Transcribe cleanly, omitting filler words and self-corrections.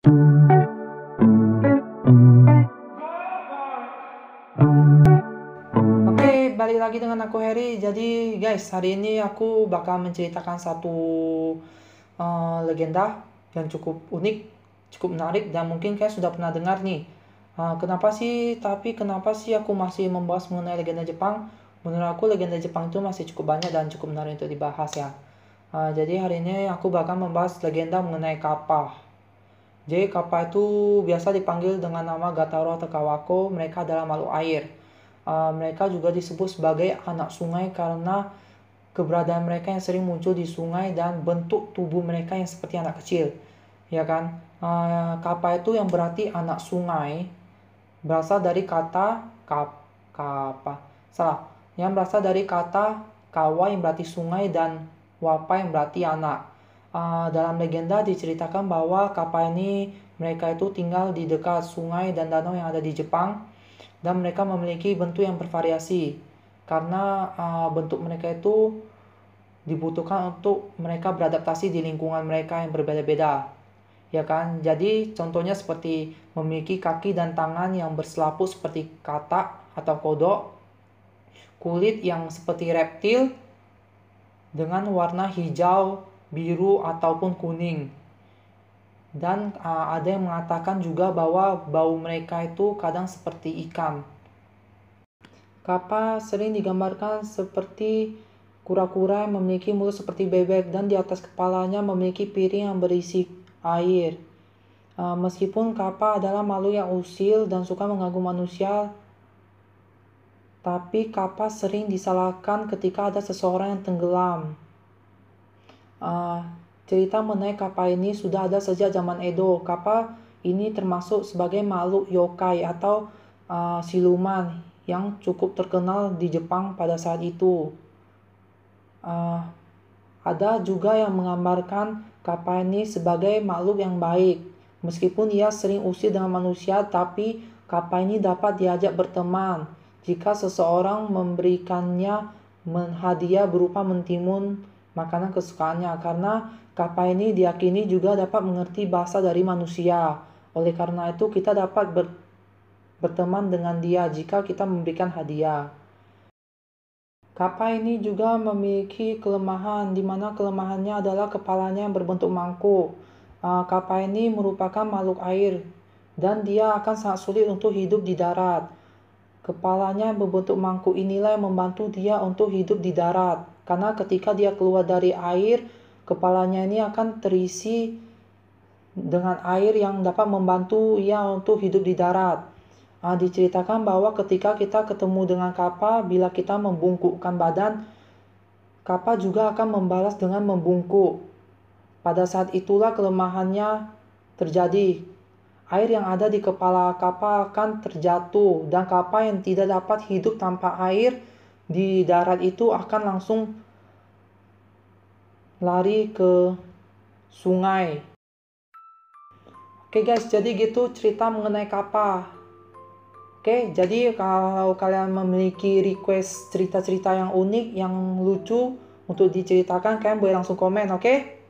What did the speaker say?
Oke, balik lagi dengan aku Harry. Jadi guys, hari ini aku bakal menceritakan satu legenda yang cukup unik, cukup menarik, dan mungkin kalian sudah pernah dengar nih. Kenapa sih aku masih membahas mengenai legenda Jepang? Menurut aku legenda Jepang itu masih cukup banyak dan cukup menarik untuk dibahas ya. Jadi hari ini aku bakal membahas legenda mengenai Kappa. Jadi Kappa itu biasa dipanggil dengan nama Gataro atau Kawako. Mereka adalah makhluk air. Mereka juga disebut sebagai anak sungai karena keberadaan mereka yang sering muncul di sungai dan bentuk tubuh mereka yang seperti anak kecil, ya kan? Kappa itu yang berarti anak sungai berasal dari kata yang berasal dari kata kawa yang berarti sungai dan wapa yang berarti anak. Dalam legenda diceritakan bahwa Kappa ini mereka itu tinggal di dekat sungai dan danau yang ada di Jepang, dan mereka memiliki bentuk yang bervariasi karena bentuk mereka itu dibutuhkan untuk mereka beradaptasi di lingkungan mereka yang berbeda-beda, ya kan? Jadi contohnya seperti memiliki kaki dan tangan yang berselaput seperti katak atau kodok, kulit yang seperti reptil dengan warna hijau, biru ataupun kuning. Dan ada yang mengatakan juga bahwa bau mereka itu kadang seperti ikan. Kappa sering digambarkan seperti kura-kura yang memiliki mulut seperti bebek dan di atas kepalanya memiliki piring yang berisi air. Meskipun Kappa adalah makhluk yang usil dan suka mengganggu manusia, tapi Kappa sering disalahkan ketika ada seseorang yang tenggelam. Cerita mengenai Kappa ini sudah ada sejak zaman Edo. Kappa ini termasuk sebagai makhluk yokai atau siluman yang cukup terkenal di Jepang pada saat itu. Ada juga yang menggambarkan Kappa ini sebagai makhluk yang baik. Meskipun ia sering usil dengan manusia, tapi Kappa ini dapat diajak berteman jika seseorang memberikannya hadiah berupa mentimun makanan kesukaannya, karena Kappa ini diyakini juga dapat mengerti bahasa dari manusia. Oleh karena itu kita dapat berteman dengan dia jika kita memberikan hadiah. Kappa ini juga memiliki kelemahan, di mana kelemahannya adalah kepalanya yang berbentuk mangkuk. Kappa ini merupakan makhluk air dan dia akan sangat sulit untuk hidup di darat. Kepalanya yang berbentuk mangkuk inilah yang membantu dia untuk hidup di darat, karena ketika dia keluar dari air, kepalanya ini akan terisi dengan air yang dapat membantu ia untuk hidup di darat. Diceritakan bahwa ketika kita ketemu dengan Kappa, bila kita membungkukkan badan, Kappa juga akan membalas dengan membungkuk. Pada saat itulah kelemahannya terjadi. Air yang ada di kepala Kappa akan terjatuh, dan Kappa yang tidak dapat hidup tanpa air di darat itu akan langsung lari ke sungai. Oke guys, jadi gitu cerita mengenai Kappa. Oke, jadi kalau kalian memiliki request cerita-cerita yang unik, yang lucu untuk diceritakan, kalian boleh langsung komen, oke?